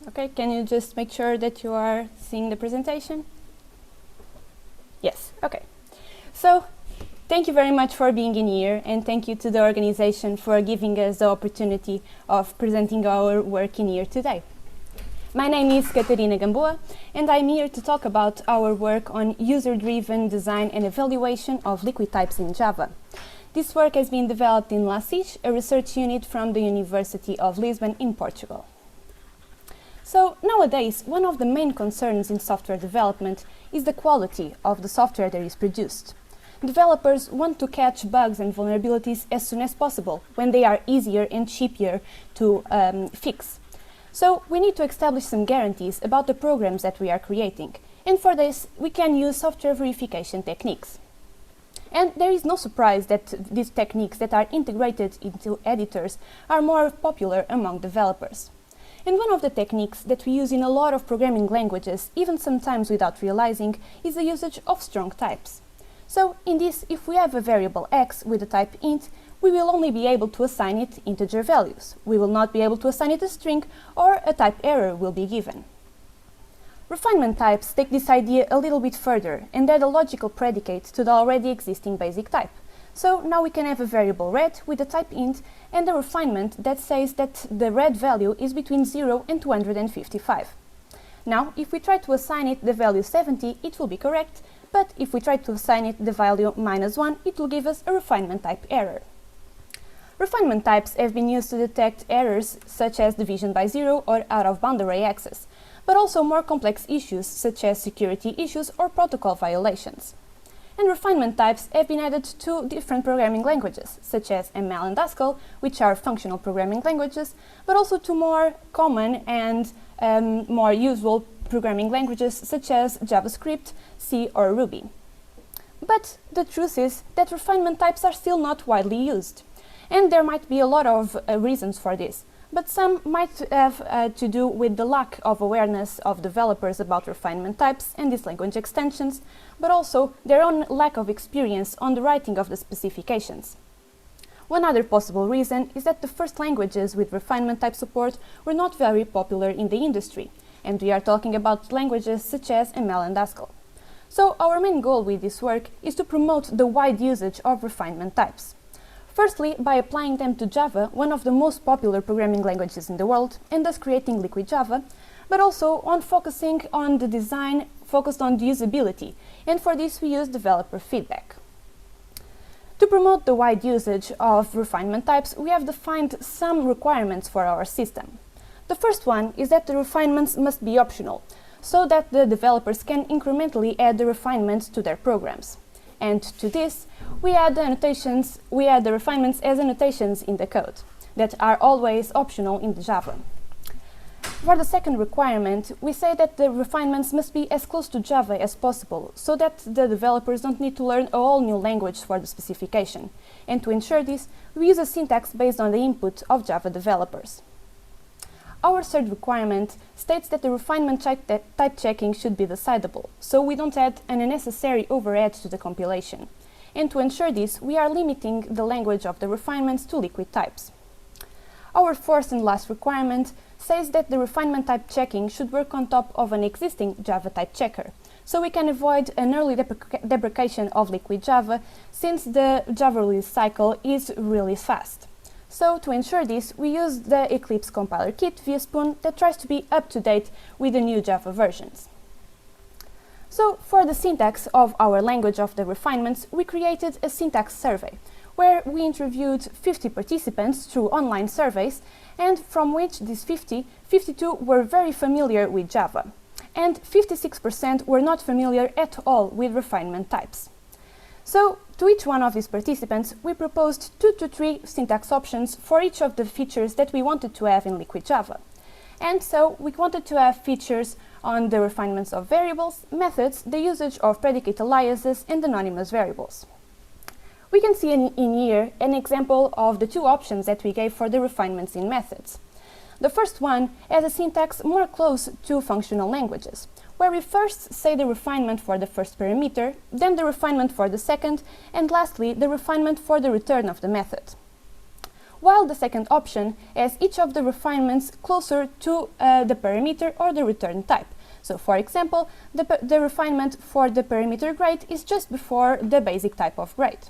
Okay, can you just make sure that you are seeing the presentation? Yes, okay. So, thank you very much for being in here, and thank you to the organization for giving us the opportunity of presenting our work in here today. My name is Catarina Gamboa, and I'm here to talk about our work on user-driven design and evaluation of liquid types in Java. This work has been developed in LACIS, a research unit from the University of Lisbon in Portugal. So, nowadays, one of the main concerns in software development is the quality of the software that is produced. Developers want to catch bugs and vulnerabilities as soon as possible, when they are easier and cheaper to fix. So, we need to establish some guarantees about the programs that we are creating, and for this, we can use software verification techniques. And there is no surprise that these techniques that are integrated into editors are more popular among developers. And one of the techniques that we use in a lot of programming languages, even sometimes without realizing, is the usage of strong types. So, in this, if we have a variable x with the type int, we will only be able to assign it integer values. We will not be able to assign it a string, or a type error will be given. Refinement types take this idea a little bit further and add a logical predicate to the already existing basic type. So now we can have a variable red with the type int and a refinement that says that the red value is between 0 and 255. Now, if we try to assign it the value 70, it will be correct, but if we try to assign it the value -1, it will give us a refinement type error. Refinement types have been used to detect errors such as division by 0 or out-of-boundary access, but also more complex issues such as security issues or protocol violations. And refinement types have been added to different programming languages, such as ML and Haskell, which are functional programming languages, but also to more common and more usual programming languages such as JavaScript, C or Ruby. But the truth is that refinement types are still not widely used. And there might be a lot of reasons for this, but some might have to do with the lack of awareness of developers about refinement types and these language extensions, but also their own lack of experience on the writing of the specifications. One other possible reason is that the first languages with refinement type support were not very popular in the industry, and we are talking about languages such as ML and Haskell. So our main goal with this work is to promote the wide usage of refinement types. Firstly, by applying them to Java, one of the most popular programming languages in the world, and thus creating Liquid Java, but also on focusing on the design focused on the usability, and for this we use developer feedback. To promote the wide usage of refinement types, we have defined some requirements for our system. The first one is that the refinements must be optional, so that the developers can incrementally add the refinements to their programs. And to this, we add the refinements as annotations in the code that are always optional in the Java. For the second requirement, we say that the refinements must be as close to Java as possible, so that the developers don't need to learn a whole new language for the specification. And to ensure this, we use a syntax based on the input of Java developers. Our third requirement states that the refinement type checking should be decidable, so we don't add an unnecessary overhead to the compilation. And to ensure this, we are limiting the language of the refinements to liquid types. Our fourth and last requirement says that the refinement type checking should work on top of an existing Java type checker, so we can avoid an early deprecation of Liquid Java, since the Java release cycle is really fast. So, to ensure this, we use the Eclipse compiler kit via Spoon that tries to be up to date with the new Java versions. So, for the syntax of our language of the refinements, we created a syntax survey, where we interviewed 50 participants through online surveys, and from which these 50, 52 were very familiar with Java, and 56% were not familiar at all with refinement types. So, to each one of these participants, we proposed 2 to 3 syntax options for each of the features that we wanted to have in Liquid Java. And so, we wanted to have features on the refinements of variables, methods, the usage of predicate aliases, and anonymous variables. We can see in here an example of the 2 options that we gave for the refinements in methods. The first one has a syntax more close to functional languages, where we first say the refinement for the first parameter, then the refinement for the second, and lastly the refinement for the return of the method. while the second option has each of the refinements closer to the parameter or the return type. So, for example, the refinement for the parameter grade is just before the basic type of grade.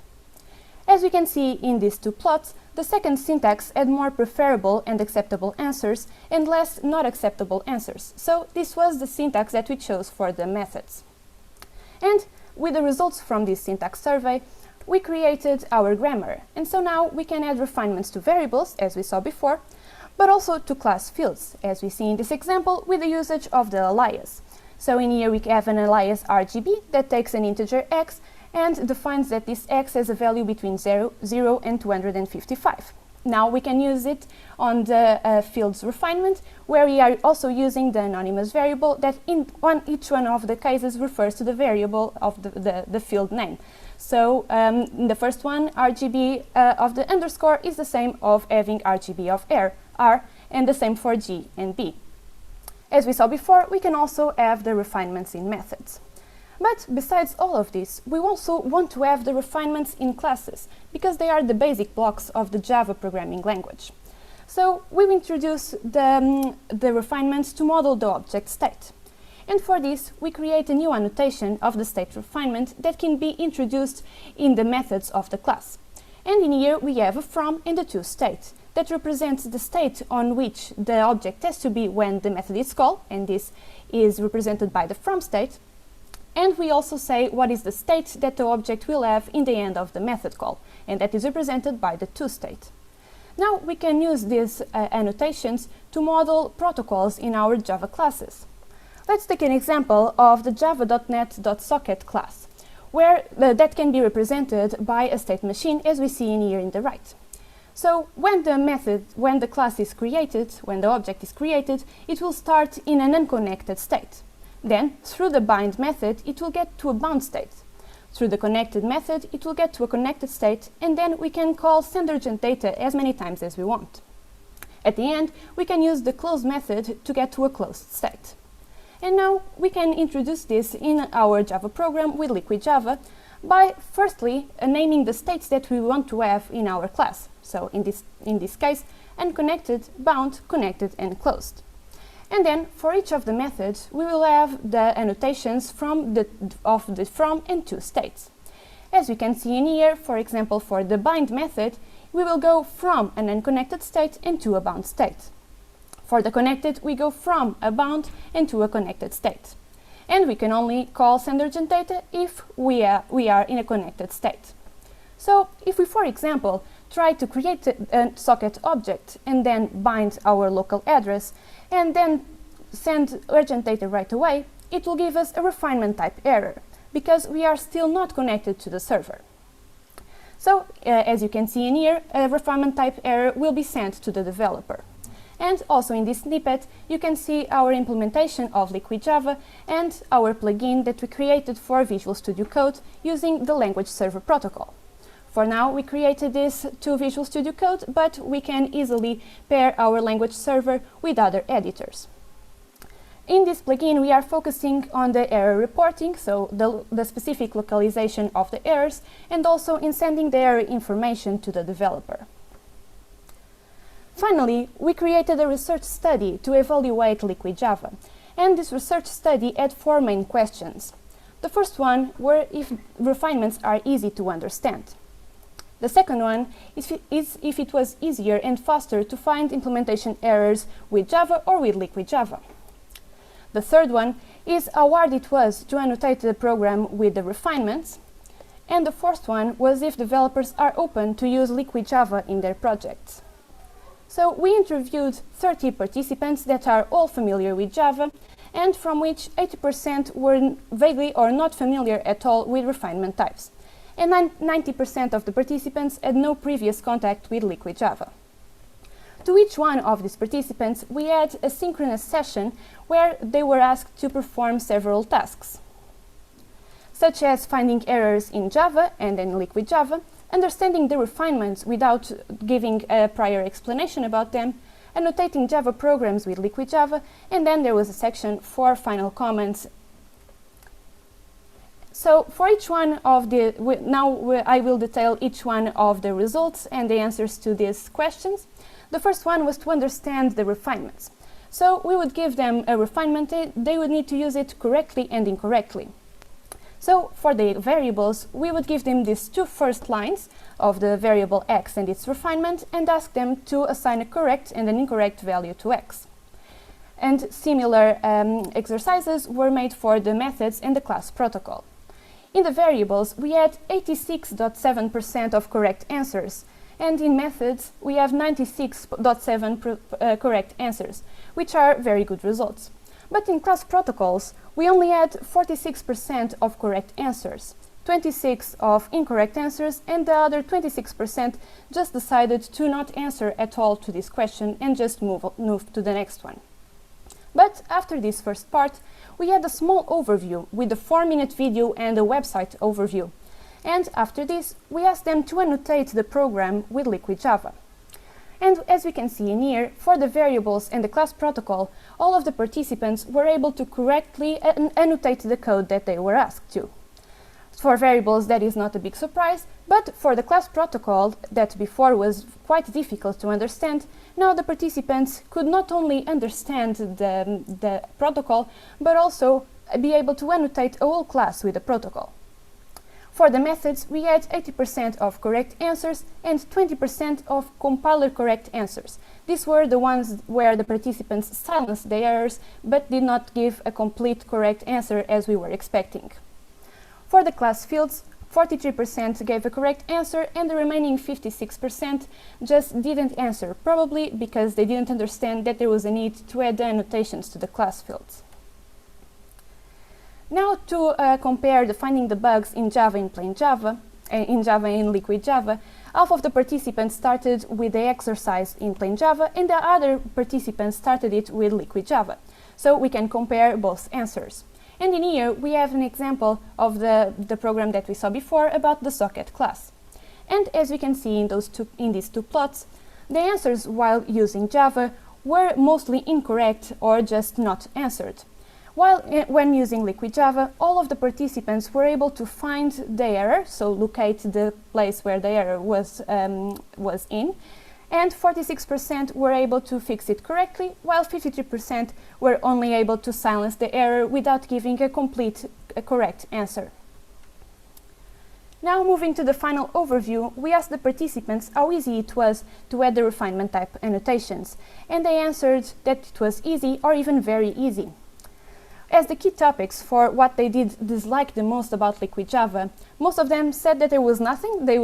As we can see in these two plots, the second syntax had more preferable and acceptable answers and less not acceptable answers. So this was the syntax that we chose for the methods. And with the results from this syntax survey, we created our grammar. And so now we can add refinements to variables, as we saw before, but also to class fields, as we see in this example with the usage of the alias. So in here we have an alias RGB that takes an integer x and defines that this x has a value between 0 and 255. Now we can use it on the fields refinement, where we are also using the anonymous variable that in each one of the cases refers to the variable of the field name. So in the first one, RGB of the underscore is the same of having RGB of R, and the same for G and B. As we saw before, we can also have the refinements in methods. But besides all of this, we also want to have the refinements in classes, because they are the basic blocks of the Java programming language. So we will introduce the refinements to model the object state. And for this, we create a new annotation of the state refinement that can be introduced in the methods of the class. And in here we have a from and a to state that represents the state on which the object has to be when the method is called, and this is represented by the from state. And we also say what is the state that the object will have in the end of the method call, and that is represented by the to state. Now we can use these annotations to model protocols in our Java classes. Let's take an example of the java.net.socket class, where that can be represented by a state machine, as we see in here in the right. So when the class is created, when the object is created, it will start in an unconnected state. Then, through the bind method, it will get to a bound state. Through the connected method, it will get to a connected state, and then we can call send-urgent-data as many times as we want. At the end, we can use the close method to get to a closed state. And now we can introduce this in our Java program with Liquid Java by firstly naming the states that we want to have in our class. So in this case, unconnected, bound, connected, and closed. And then for each of the methods, we will have the annotations from the from and to states. As we can see in here, for example, for the bind method, we will go from an unconnected state and to a bound state. For the connected, we go from a bound and to a connected state. And we can only call send-urgent-data if we are in a connected state. So if we, for example, try to create a socket object and then bind our local address and then send urgent data right away, it will give us a refinement type error because we are still not connected to the server. So as you can see in here, a refinement type error will be sent to the developer. And also in this snippet, you can see our implementation of Liquid Java and our plugin that we created for Visual Studio Code using the language server protocol. For now, we created this to Visual Studio Code, but we can easily pair our language server with other editors. In this plugin, we are focusing on the error reporting, so the specific localization of the errors, and also in sending the error information to the developer. Finally, we created a research study to evaluate Liquid Java, and this research study had 4 main questions. The first one were if refinements are easy to understand. The second one is if it was easier and faster to find implementation errors with Java or with Liquid Java. The third one is how hard it was to annotate the program with the refinements. And the fourth one was if developers are open to use Liquid Java in their projects. So we interviewed 30 participants that are all familiar with Java, and from which 80% were vaguely or not familiar at all with refinement types. And 90% of the participants had no previous contact with Liquid Java. To each one of these participants, we had a synchronous session where they were asked to perform several tasks, such as finding errors in Java and in Liquid Java, understanding the refinements without giving a prior explanation about them, annotating Java programs with Liquid Java, and then there was a section for final comments. So for each one of the, I will detail each one of the results and the answers to these questions. The first one was to understand the refinements. So we would give them a refinement, they would need to use it correctly and incorrectly. So for the variables, we would give them these two first lines of the variable x and its refinement and ask them to assign a correct and an incorrect value to x. And similar exercises were made for the methods and the class protocol. In the variables, we had 86.7% of correct answers, and in methods, we have 96.7% correct answers, which are very good results. But in class protocols, we only had 46% of correct answers, 26% of incorrect answers, and the other 26% just decided to not answer at all to this question and just move to the next one. But after this first part, we had a small overview with a 4-minute video and a website overview. And after this, we asked them to annotate the program with Liquid Java. And as we can see in here, for the variables and the class protocol, all of the participants were able to correctly annotate the code that they were asked to. For variables, that is not a big surprise, but for the class protocol, that before was quite difficult to understand, now the participants could not only understand the protocol, but also be able to annotate a whole class with the protocol. For the methods, we had 80% of correct answers and 20% of compiler correct answers. These were the ones where the participants silenced the errors, but did not give a complete correct answer as we were expecting. For the class fields, 43% gave a correct answer and the remaining 56% just didn't answer, probably because they didn't understand that there was a need to add the annotations to the class fields. Now to compare the finding the bugs in Java in plain Java, in Java in Liquid Java, half of the participants started with the exercise in plain Java and the other participants started it with Liquid Java. So we can compare both answers. And in here we have an example of the program that we saw before about the socket class. And as we can see in these two plots, the answers while using Java were mostly incorrect or just not answered. While when using Liquid Java, all of the participants were able to find the error, so locate the place where the error was in, and 46% were able to fix it correctly, while 53% were only able to silence the error without giving a complete correct answer. Now moving to the final overview, we asked the participants how easy it was to add the refinement type annotations, and they answered that it was easy or even very easy. As the key topics for what they did dislike the most about Liquid Java, most of them said that there was nothing they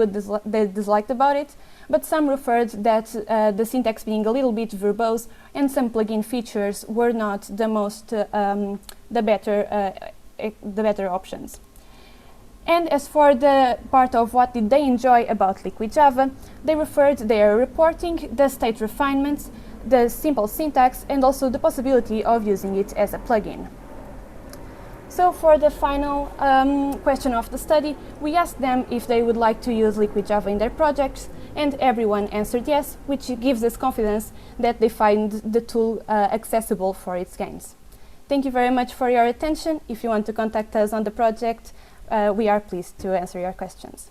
disliked about it, but some referred that the syntax being a little bit verbose and some plugin features were not the better options. And as for the part of what did they enjoy about Liquid Java, they referred their reporting, the state refinements, the simple syntax, and also the possibility of using it as a plugin. So for the final question of the study, we asked them if they would like to use Liquid Java in their projects, and everyone answered yes, which gives us confidence that they find the tool accessible for its gains. Thank you very much for your attention. If you want to contact us on the project, we are pleased to answer your questions.